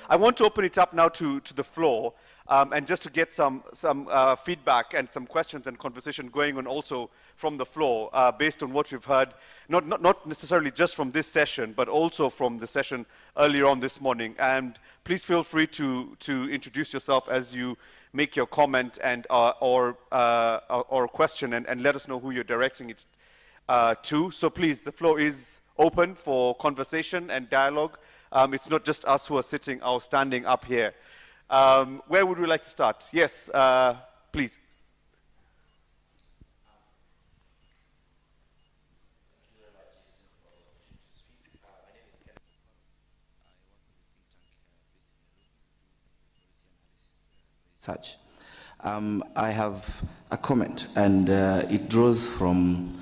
I want to open it up now to the floor, and just to get some feedback and some questions and conversation going on also from the floor, based on what we've heard, not necessarily just from this session, but also from the session earlier on this morning. And please feel free to introduce yourself as you make your comment and or question, and let us know who you're directing it to. So please, the floor is open for conversation and dialogue. It's not just us who are sitting or standing up here. Where would we like to start? Yes, please. Such. I have a comment, and it draws from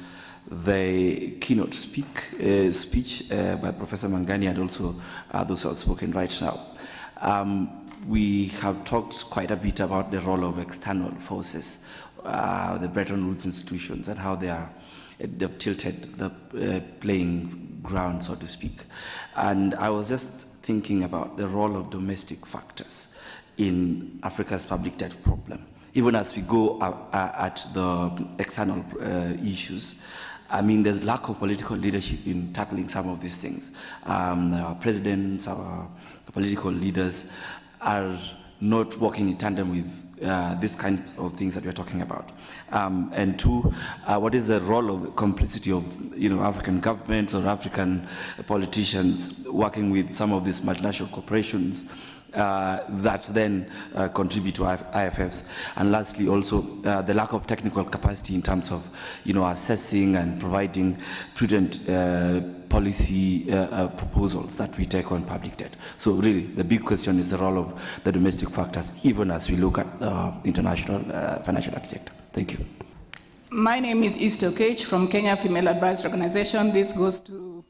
the keynote speech by Professor Mangani and also those who have spoken right now. We have talked quite a bit about the role of external forces, the Bretton Woods institutions, and how they've tilted the playing ground, so to speak. And I was just thinking about the role of domestic factors in Africa's public debt problem. Even as we go at the external issues, I mean, there's lack of political leadership in tackling some of these things. Our presidents, our political leaders are not working in tandem with this kind of things that we're talking about. And two, what is the role of complicity of African governments or African politicians working with some of these multinational corporations that then contribute to IFFs. And lastly, also the lack of technical capacity in terms of assessing and providing prudent policy proposals that we take on public debt. So really, the big question is the role of the domestic factors, even as we look at the international financial architecture. Thank you. My name is East Okech from Kenya Female Advisory Organization. This goes to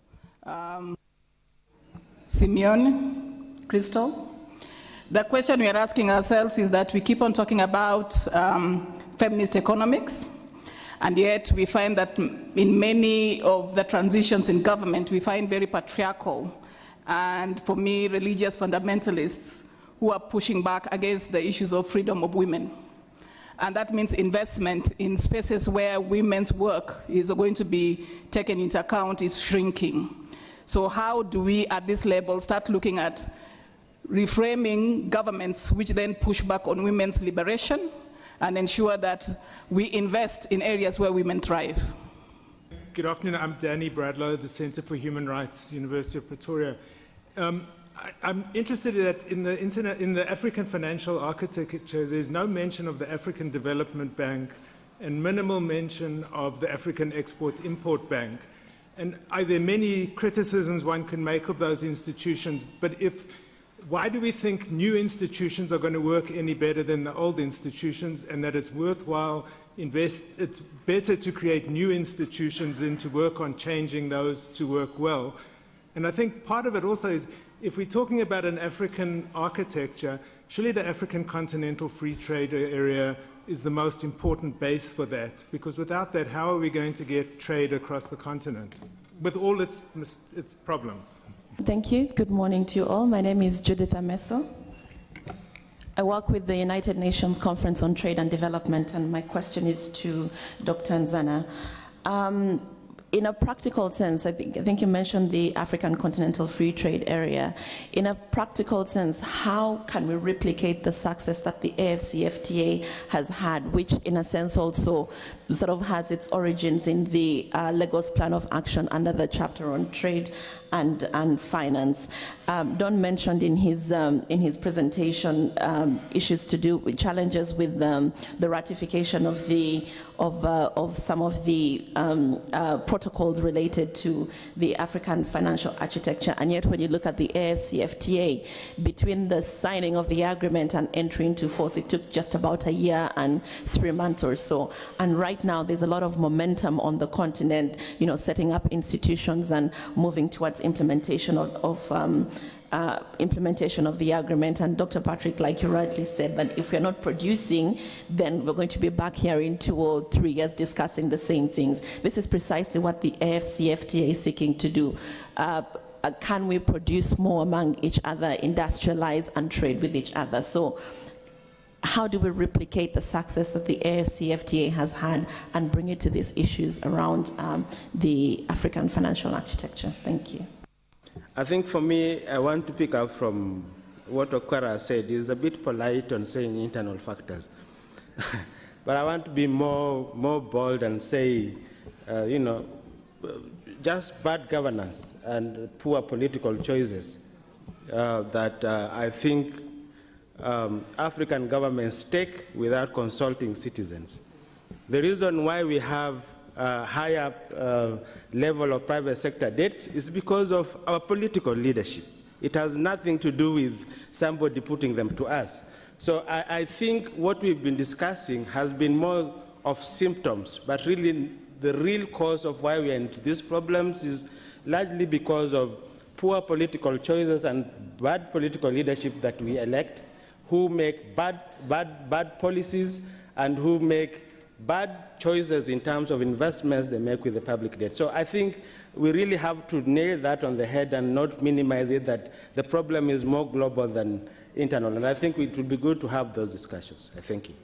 Simeon Crystal. The question we are asking ourselves is that we keep on talking about feminist economics, and yet we find that in many of the transitions in government, we find very patriarchal, and for me, religious fundamentalists who are pushing back against the issues of freedom of women. And that means investment in spaces where women's work is going to be taken into account is shrinking. So how do we, at this level, start looking at reframing governments which then push back on women's liberation and ensure that we invest in areas where women thrive? Good afternoon, I'm Danny Bradlow, the Center for Human Rights, University of Pretoria. I'm interested that in the African financial architecture, there's no mention of the African Development Bank and minimal mention of the African Export-Import Bank. And there are many criticisms one can make of those institutions, but why do we think new institutions are going to work any better than the old institutions, and that it's worthwhile it's better to create new institutions than to work on changing those to work well? And I think part of it also is, if we're talking about an African architecture, surely the African continental free trade area is the most important base for that, because without that, how are we going to get trade across the continent with all its problems? Thank you. Good morning to you all. My name is Judith Ameso. I work with the United Nations Conference on Trade and Development, and my question is to Dr. Ndzana. In a practical sense, I think you mentioned the African Continental Free Trade Area. In a practical sense, how can we replicate the success that the AFCFTA has had, which in a sense also sort of has its origins in the Lagos Plan of Action under the chapter on trade and finance? Don mentioned in his presentation issues to do with challenges with the ratification of some of the protocols related to the African financial architecture. And yet when you look at the AFCFTA, between the signing of the agreement and entry into force, it took just about a year and 3 months or so. And right now there's a lot of momentum on the continent, setting up institutions and moving towards implementation of the agreement. And Dr. Patrick, like you rightly said, that if we're not producing, then we're going to be back here in 2 or 3 years discussing the same things. This is precisely what the AFCFTA is seeking to do. can we produce more among each other, industrialize and trade with each other? So how do we replicate the success that the AFCFTA has had and bring it to these issues around the African financial architecture? Thank you. I think for me, I want to pick up from what Okwara said. He's a bit polite on saying internal factors. But I want to be more bold and say, just bad governance and poor political choices that I think African governments take without consulting citizens. The reason why we have a higher level of private sector debts is because of our political leadership. It has nothing to do with somebody putting them to us. So I think what we've been discussing has been more of symptoms, but really the real cause of why we are into these problems is largely because of poor political choices and bad political leadership that we elect, who make bad policies and who make bad choices in terms of investments they make with the public debt. So I think we really have to nail that on the head and not minimize it, that the problem is more global than internal. And I think it would be good to have those discussions. Thank you.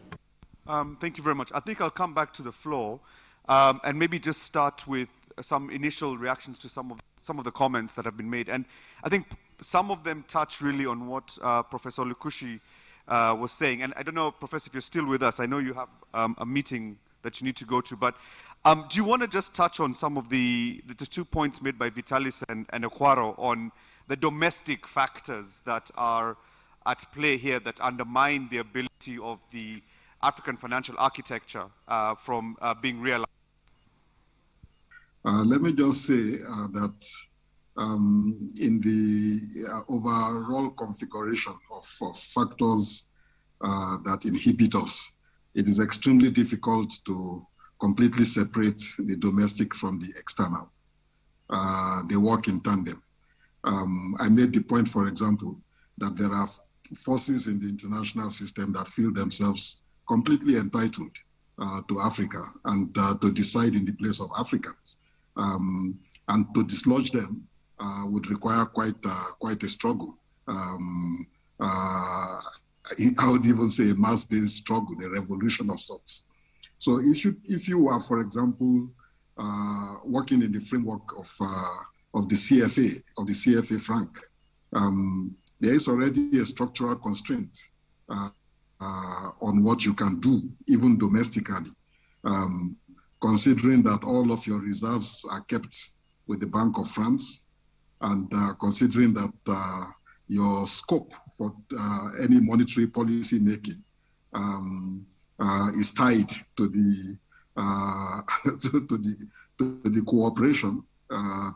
Thank you very much. I think I'll come back to the floor and maybe just start with some initial reactions to some of the comments that have been made. And I think some of them touch really on what Professor Olukoshi was saying. And I don't know, Professor, if you're still with us. I know you have a meeting that you need to go to. But do you want to just touch on some of the 2 points made by Vitalis and Okwara on the domestic factors that are at play here that undermine the ability of the African financial architecture from being realized? Let me just say that in the overall configuration of factors that inhibit us, it is extremely difficult to completely separate the domestic from the external. They work in tandem. I made the point, for example, that there are forces in the international system that feel themselves completely entitled to Africa and to decide in the place of Africans. And to dislodge them would require quite a struggle. I would even say a mass-based struggle, a revolution of sorts. So if you are, for example, working in the framework of the CFA franc, there is already a structural constraint on what you can do, even domestically, considering that all of your reserves are kept with the Bank of France, and considering that your scope for any monetary policy making is tied to the cooperation,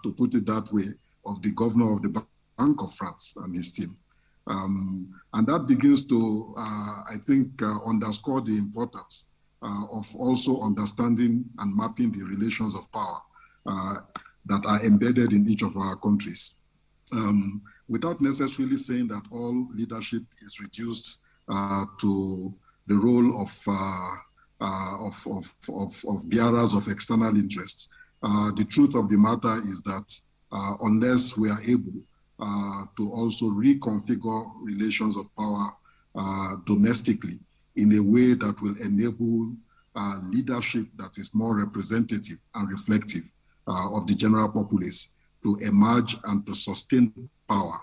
to put it that way, of the governor of the Bank of France and his team. And that begins to, I think, underscore the importance of also understanding and mapping the relations of power that are embedded in each of our countries, without necessarily saying that all leadership is reduced to the role of bearers of external interests. The truth of the matter is that unless we are able to also reconfigure relations of power domestically in a way that will enable leadership that is more representative and reflective of the general populace to emerge and to sustain power,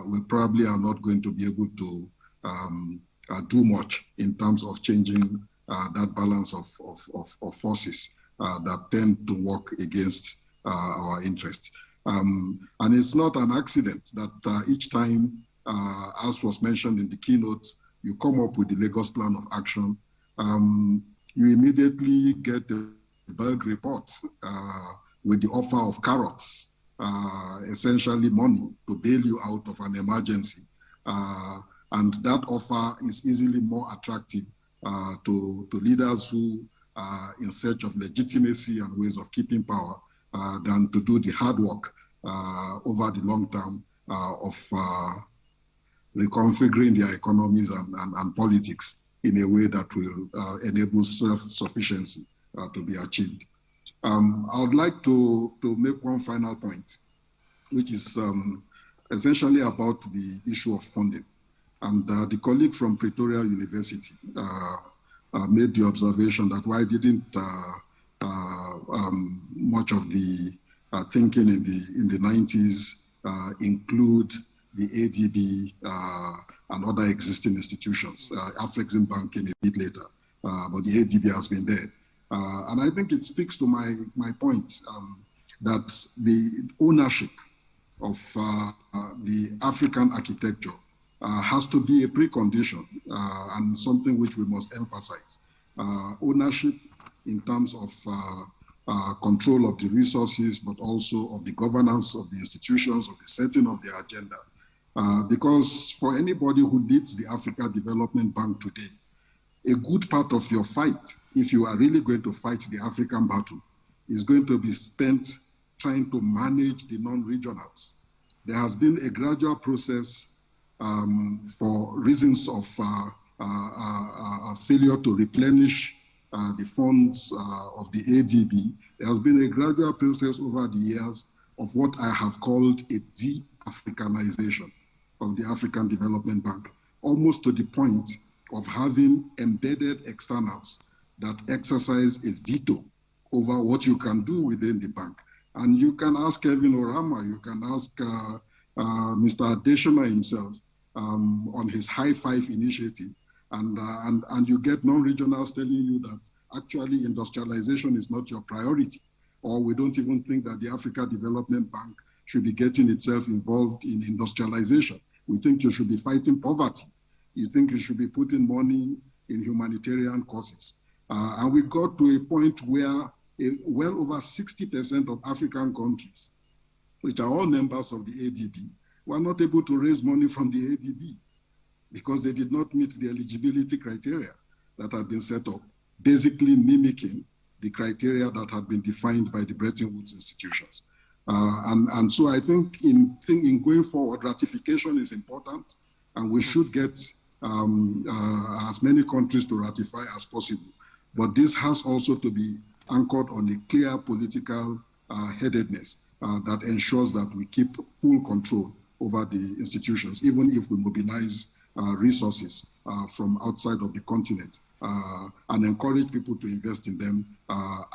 we probably are not going to be able to do much in terms of changing that balance of forces that tend to work against our interests. And it's not an accident that each time, as was mentioned in the keynote, you come up with the Lagos Plan of Action, you immediately get the Berg report with the offer of carrots, essentially money to bail you out of an emergency. And that offer is easily more attractive to leaders who are in search of legitimacy and ways of keeping power than to do the hard work over the long term of reconfiguring their economies and politics in a way that will enable self-sufficiency to be achieved. I would like to make one final point. which is essentially about the issue of funding. And the colleague from Pretoria University made the observation that why didn't much of the thinking in the 90s include the ADB and other existing institutions, Afrexim Bank came a bit later, but the ADB has been there. And I think it speaks to my point that the ownership of the African architecture has to be a precondition and something which we must emphasize. Ownership in terms of control of the resources, but also of the governance of the institutions, of the setting of the agenda. Because for anybody who leads the Africa Development Bank today, a good part of your fight, if you are really going to fight the African battle, is going to be spent trying to manage the non-regionals. There has been a gradual process for reasons of failure to replenish the funds of the ADB. There has been a gradual process over the years of what I have called a de-Africanization of the African Development Bank, almost to the point of having embedded externals that exercise a veto over what you can do within the bank. And you can ask Kevin Orama, you can ask Mr. Adeshina himself on his High Five initiative, and you get non-regionals telling you that actually industrialization is not your priority, or we don't even think that the Africa Development Bank should be getting itself involved in industrialization. We think you should be fighting poverty. You think you should be putting money in humanitarian causes. And we got to a point where well over 60% of African countries, which are all members of the ADB, were not able to raise money from the ADB because they did not meet the eligibility criteria that had been set up, basically mimicking the criteria that had been defined by the Bretton Woods institutions. And so I think in going forward, ratification is important, and we should get as many countries to ratify as possible. But this has also to be anchored on a clear political headedness that ensures that we keep full control over the institutions, even if we mobilize resources from outside of the continent and encourage people to invest in them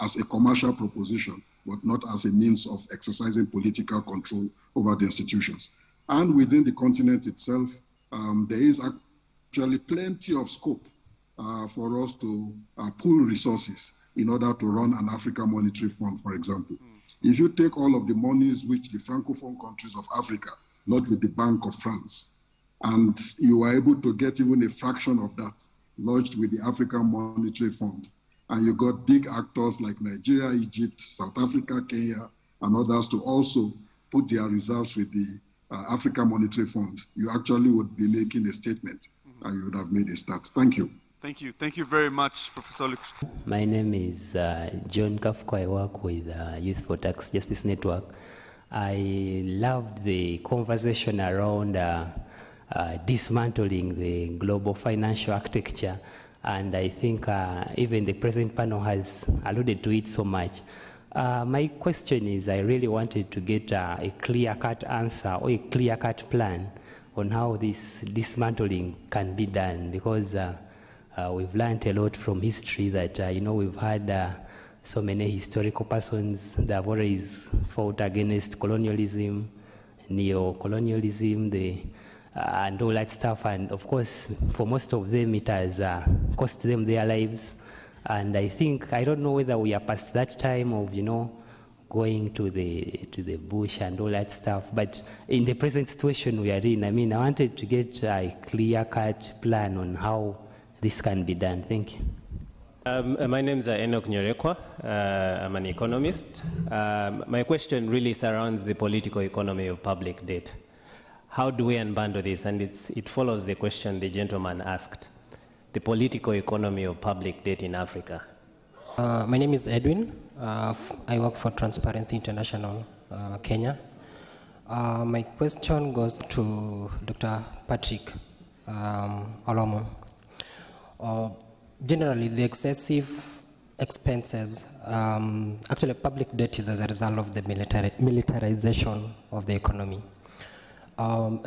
as a commercial proposition, but not as a means of exercising political control over the institutions. And within the continent itself, there is actually plenty of scope for us to pool resources in order to run an African Monetary Fund, for example. If you take all of the monies which the Francophone countries of Africa, not with the Bank of France, and you are able to get even a fraction of that lodged with the African Monetary Fund, and you got big actors like Nigeria, Egypt, South Africa, Kenya, and others to also put their reserves with the African Monetary Fund, you actually would be making a statement, and you would have made a start. Thank you. Thank you. Thank you very much, Professor Olukoshi. My name is John Kafko. I work with Youth for Tax Justice Network. I loved the conversation around dismantling the global financial architecture, and I think even the present panel has alluded to it so much. My question is, I really wanted to get a clear-cut answer or a clear-cut plan on how this dismantling can be done, because we've learned a lot from history that, we've had so many historical persons that have always fought against colonialism, neo-colonialism, and all that stuff. And of course, for most of them, it has cost them their lives. And I think, I don't know whether we are past that time of, going to the bush and all that stuff. But in the present situation we are in, I wanted to get a clear-cut plan on how this can be done. Thank you. My name is Enoch Nyorekwa. I'm an economist. My question really surrounds the political economy of public debt. How do we unbundle this? And it follows the question the gentleman asked. The political economy of public debt in Africa. My name is Edwin. I work for Transparency International, Kenya. My question goes to Dr. Patrick Olomo. Generally, the excessive expenses, actually public debt is as a result of the militarization of the economy.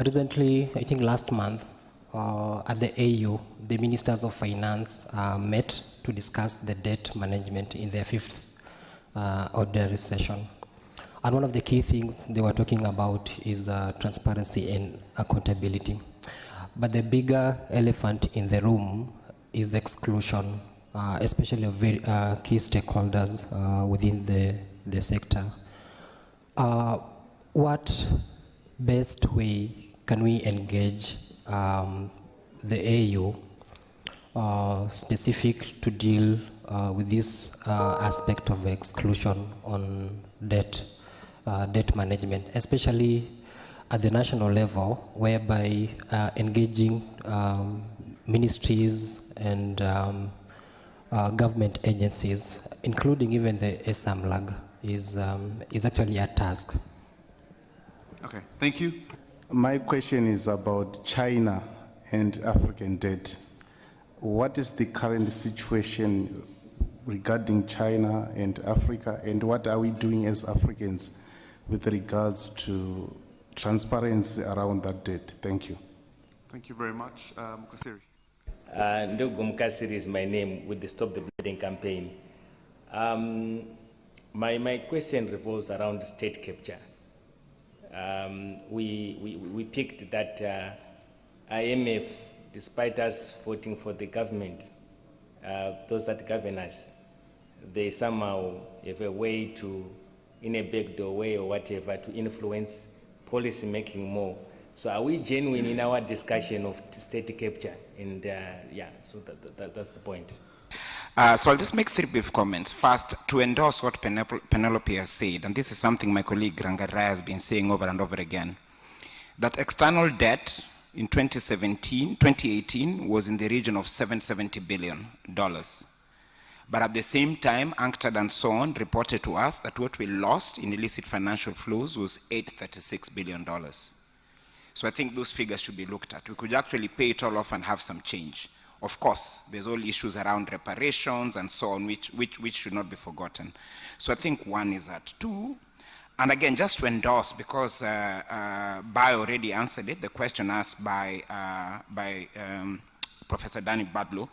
Recently, I think last month, at the AU, the ministers of finance met to discuss the debt management in their fifth ordinary session. And one of the key things they were talking about is transparency and accountability. But the bigger elephant in the room is exclusion, especially of very key stakeholders within the sector. What best way can we engage the AU specific to deal with this aspect of exclusion on debt management, especially at the national level, whereby engaging ministries and government agencies, including even the SAMLAG, is actually a task. Okay, thank you. My question is about China and African debt. What is the current situation regarding China and Africa, and what are we doing as Africans with regards to transparency around that debt? Thank you. Thank you very much. Mukasiri. Ndugu Mukasiri is my name with the Stop the Bleeding campaign. My question revolves around state capture. We picked that IMF, despite us voting for the government, those that govern us, they somehow have a way to, in a backdoor way or whatever, to influence policy making more. So are we genuine in our discussion of state capture? And yeah, so that's the point. So I'll just make 3 brief comments. First, to endorse what Penelope has said, and this is something my colleague Rangarai has been saying over and over again, that external debt in 2018 was in the region of $770 billion. But at the same time, UNCTAD and so on reported to us that what we lost in illicit financial flows was $836 billion. So I think those figures should be looked at. We could actually pay it all off and have some change. Of course, there's all issues around reparations and so on, which should not be forgotten. So I think 1 is that. 2, and again, just to endorse, because Bai already answered it, the question asked by Professor Danny Badlow.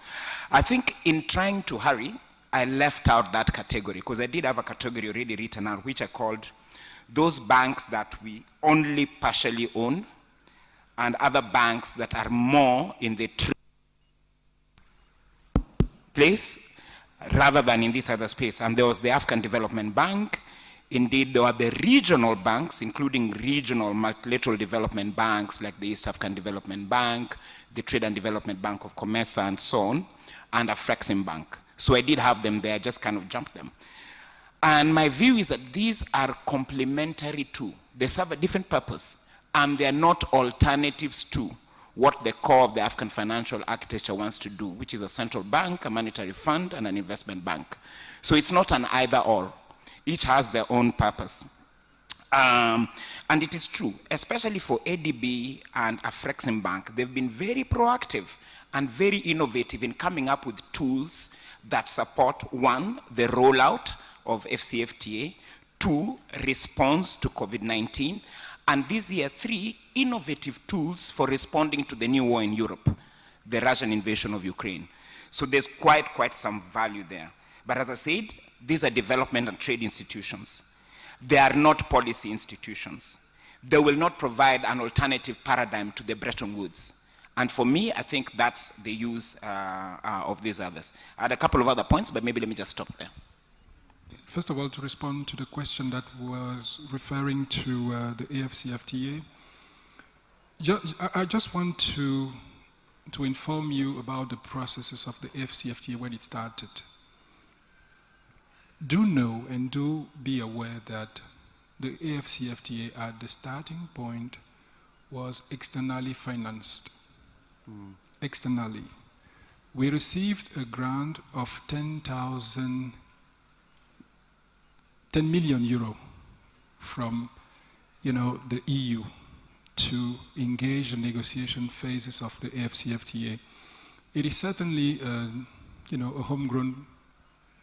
I think in trying to hurry, I left out that category, because I did have a category already written out, which I called those banks that we only partially own, and other banks that are more in the place rather than in this other space. And there was the African Development Bank. Indeed, there were the regional banks, including regional multilateral development banks like the East African Development Bank, the Trade and Development Bank of Commerce, and so on, and a Flexim Bank. So I did have them there, just kind of jumped them. And my view is that these are complementary to, they serve a different purpose, and they're not alternatives to what the core of the African financial architecture wants to do, which is a central bank, a monetary fund, and an investment bank. So it's not an either or. Each has their own purpose. And it is true, especially for ADB and Afrexim Bank, they've been very proactive and very innovative in coming up with tools that support, 1, the rollout of FCFTA, 2, response to COVID-19, and this year, 3, innovative tools for responding to the new war in Europe, the Russian invasion of Ukraine. So there's quite some value there. But as I said, these are development and trade institutions. They are not policy institutions. They will not provide an alternative paradigm to the Bretton Woods. And for me, I think that's the use of these others. I had a couple of other points, but maybe let me just stop there. First of all, to respond to the question that was referring to the AFCFTA, I just want to inform you about the processes of the AFCFTA when it started. Do know and do be aware that the AFCFTA at the starting point was externally financed. Externally. We received a grant of 10 million euro from, the EU to engage the negotiation phases of the AFCFTA. It is certainly, a homegrown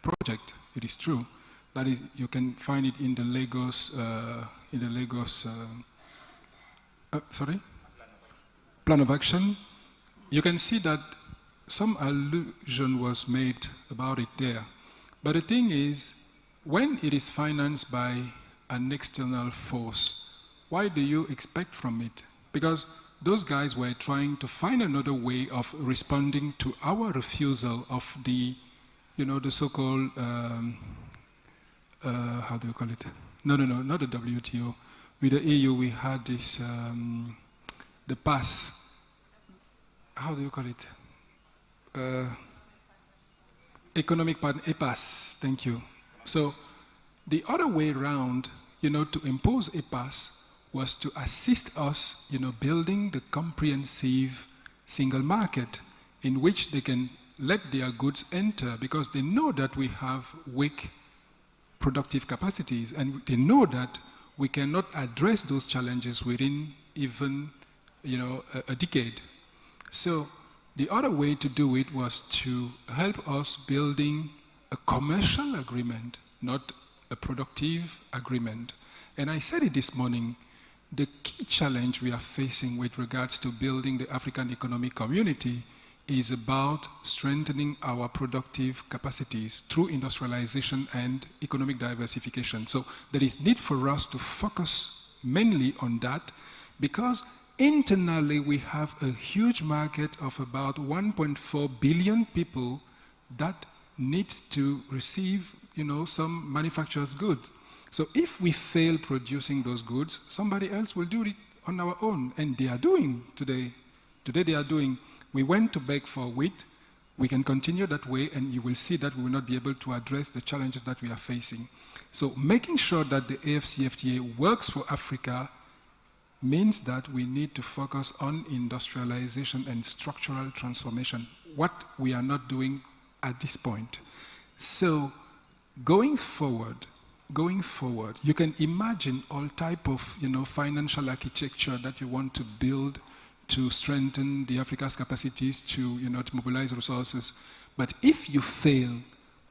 project. It is true. That is, you can find it in the Lagos, Plan of Action. You can see that some allusion was made about it there. But the thing is, when it is financed by an external force, why do you expect from it? Because those guys were trying to find another way of responding to our refusal of the, the so-called, how do you call it? No, not the WTO. With the EU, we had this, the pass. How do you call it? Economic partner, EPAS, thank you. So the other way around, to impose EPAS was to assist us, building the comprehensive single market in which they can let their goods enter, because they know that we have weak productive capacities, and they know that we cannot address those challenges within even, a decade. So the other way to do it was to help us building a commercial agreement, not a productive agreement. And I said it this morning, the key challenge we are facing with regards to building the African Economic Community is about strengthening our productive capacities through industrialization and economic diversification. So there is need for us to focus mainly on that, because internally we have a huge market of about 1.4 billion people that needs to receive, some manufactured goods. So if we fail producing those goods, somebody else will do it on our own, and they are doing today. Today they are doing. We went to beg for wheat. We can continue that way, and you will see that we will not be able to address the challenges that we are facing. So making sure that the AFCFTA works for Africa means that we need to focus on industrialization and structural transformation, what we are not doing at this point. So going forward, you can imagine all type of, financial architecture that you want to build to strengthen the Africa's capacities to, to mobilize resources. But if you fail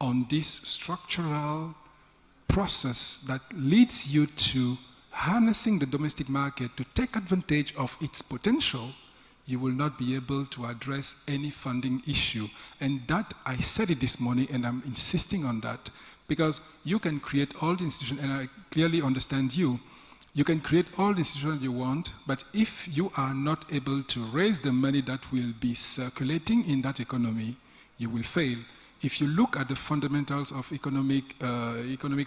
on this structural process that leads you to harnessing the domestic market to take advantage of its potential, you will not be able to address any funding issue. And that, I said it this morning, and I'm insisting on that, because you can create all the institutions, and I clearly understand you. You can create all the institutions you want, but if you are not able to raise the money that will be circulating in that economy, you will fail. If you look at the fundamentals of economic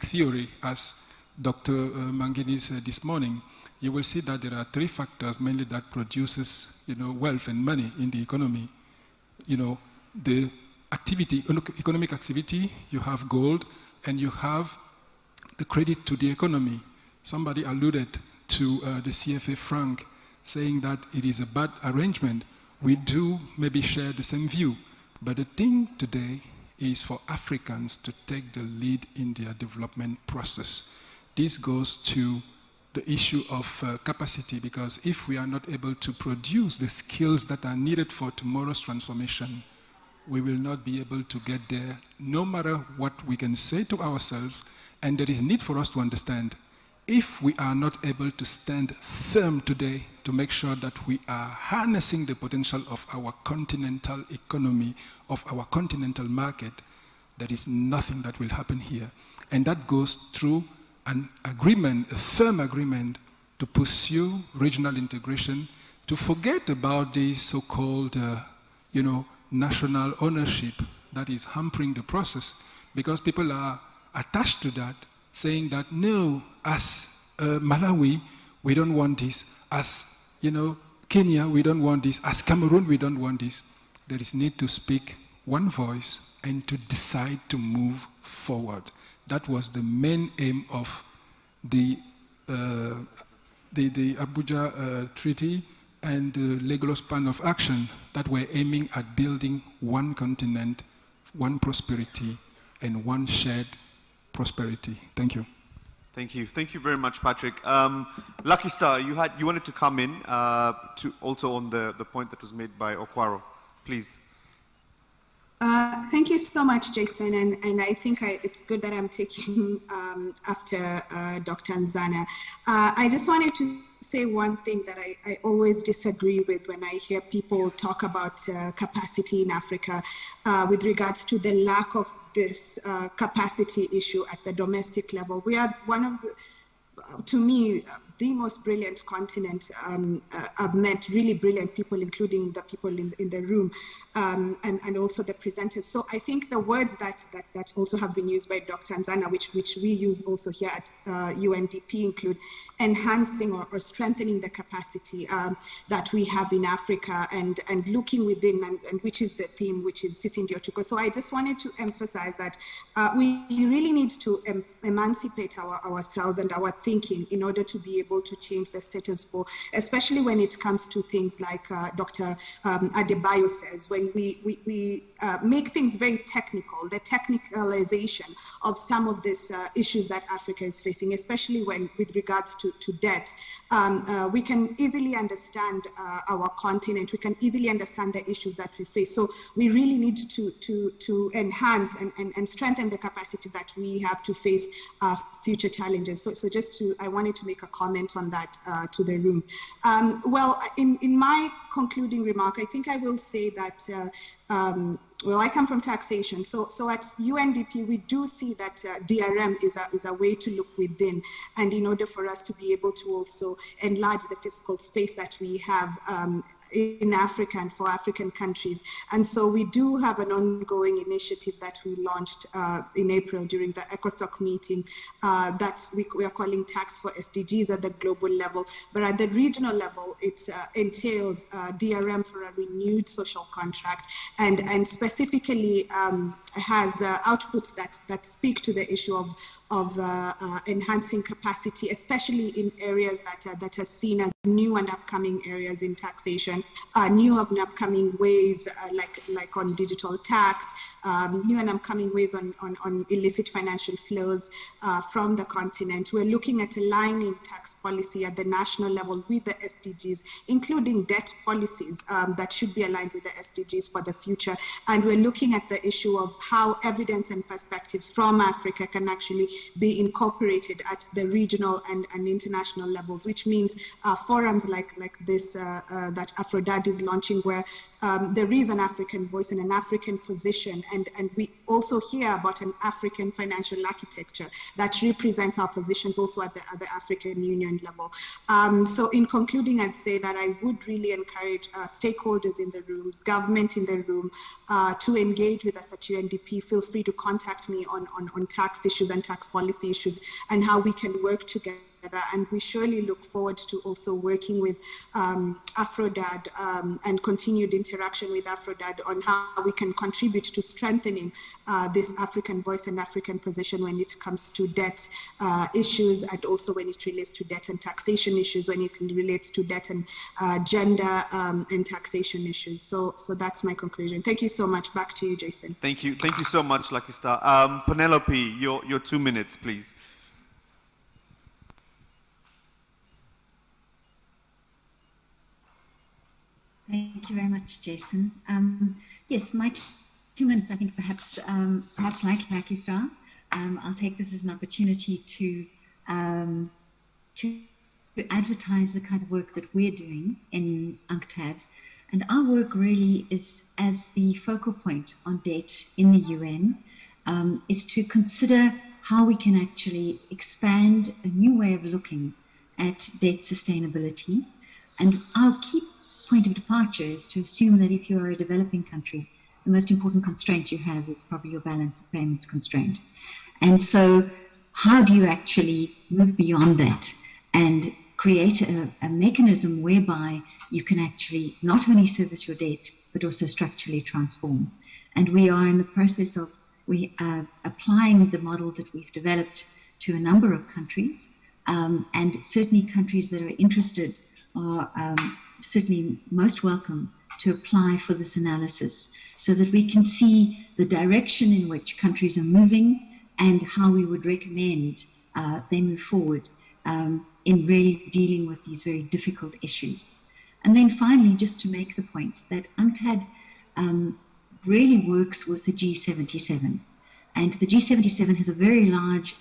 theory, as Dr. Mangini said this morning, you will see that there are three factors mainly that produces, wealth and money in the economy. The activity, economic activity, you have gold, and you have the credit to the economy. Somebody alluded to the CFA franc, saying that it is a bad arrangement. We do maybe share the same view, but the thing today is for Africans to take the lead in their development process. This goes to the issue of capacity, because if we are not able to produce the skills that are needed for tomorrow's transformation, we will not be able to get there, no matter what we can say to ourselves. And there is need for us to understand, if we are not able to stand firm today to make sure that we are harnessing the potential of our continental economy, of our continental market, there is nothing that will happen here. And that goes through an agreement, a firm agreement, to pursue regional integration, to forget about the so-called, national ownership that is hampering the process, because people are attached to that, saying that, no, as Malawi, we don't want this. As, Kenya, we don't want this. As Cameroon, we don't want this. There is need to speak one voice and to decide to move forward. That was the main aim of the Abuja Treaty and the Lagos Plan of Action, that were aiming at building one continent, one prosperity, and one shared prosperity. Thank you. Thank you. Thank you very much, Patrick. Luckystar, you wanted to come in to also on the point that was made by Okwaro. Please. Thank you so much, Jason, and I think it's good that I'm taking after Dr. Ndzana. I just wanted to say one thing that I always disagree with when I hear people talk about capacity in Africa with regards to the lack of this capacity issue at the domestic level. We are one of the, to me, the most brilliant continent. I've met really brilliant people, including the people in the room, and also the presenters. So I think the words that also have been used by Dr. Ndzana, which we use also here at UNDP, include enhancing or strengthening the capacity that we have in Africa, and looking within, and which is the theme, which is Sisindi Otuko. So I just wanted to emphasize that we really need to emancipate ourselves and our thinking in order to be able to change the status quo, especially when it comes to things like Dr. Adebayo says, when we make things very technical, the technicalization of some of these issues that Africa is facing, especially when with regards to debt. We can easily understand our continent, we can easily understand the issues that we face. So we really need to enhance and strengthen the capacity that we have to face future challenges. So just I wanted to make a comment on that to the room. Well, in my concluding remark, I think I will say that well, I come from taxation. So at UNDP, we do see that DRM is a way to look within, and in order for us to be able to also enlarge the fiscal space that we have in Africa and for African countries. And so we do have an ongoing initiative that we launched in April during the ECOSOC meeting that we are calling Tax for SDGs at the global level. But at the regional level, it entails DRM for a renewed social contract, and specifically has outputs that speak to the issue of enhancing capacity, especially in areas that are seen as new and upcoming areas in taxation, new and upcoming ways like on digital tax, new and upcoming ways on illicit financial flows from the continent. We're looking at aligning tax policy at the national level with the SDGs, including debt policies that should be aligned with the SDGs for the future. And we're looking at the issue of how evidence and perspectives from Africa can actually be incorporated at the regional and international levels, which means forums like this that Aphrodite is launching, where there is an African voice and an African position, and we also hear about an African financial architecture that represents our positions also at the African Union level. So in concluding, I'd say that I would really encourage stakeholders in the rooms, government in the room, to engage with us at UNDP. Feel free to contact me on tax issues and tax policy issues and how we can work together. And we surely look forward to also working with Aphrodite and continued interaction with Aphrodite on how we can contribute to strengthening this African voice and African position when it comes to debt issues, and also when it relates to debt and taxation issues, when it relates to debt and gender and taxation issues. So that's my conclusion. Thank you so much. Back to you, Jason. Thank you so much, Luckystar. Penelope, your 2 minutes, please. Thank you very much, Jason. Yes, my 2 minutes, I think perhaps like Luckystar, I'll take this as an opportunity to advertise the kind of work that we're doing in UNCTAD. And our work really is, as the focal point on debt in the UN, is to consider how we can actually expand a new way of looking at debt sustainability. And our key point of departure is to assume that if you are a developing country, the most important constraint you have is probably your balance of payments constraint. And so how do you actually move beyond that and create a mechanism whereby you can actually not only service your debt, but also structurally transform? And we are in the process of applying the model that we've developed to a number of countries, and certainly countries that are interested are certainly most welcome to apply for this analysis, so that we can see the direction in which countries are moving and how we would recommend they move forward in really dealing with these very difficult issues. And then finally, just to make the point that UNCTAD really works with the G77. And the G77 has a very large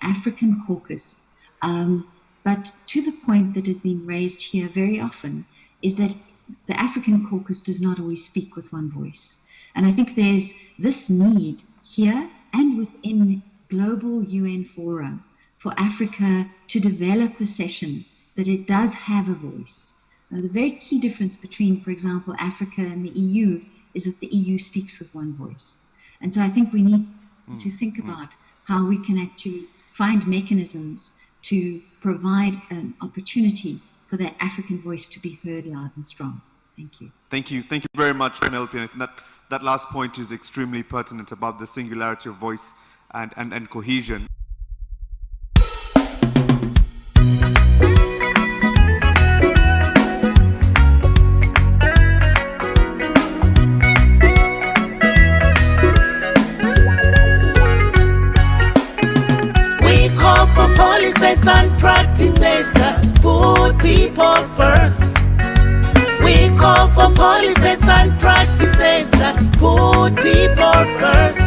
African caucus. But to the point that has been raised here very often is that the African caucus does not always speak with one voice. And I think there's this need here and within global UN fora for Africa to develop a session that it does have a voice. Now, the very key difference between, for example, Africa and the EU is that the EU speaks with one voice. And so I think we need to think about how we can actually find mechanisms to provide an opportunity for that African voice to be heard loud and strong. Thank you. Thank you. Thank you very much, Penelope. I think that last point is extremely pertinent about the singularity of voice and cohesion. We call for policies and practices that put people first. We call for policies and practices that put people first.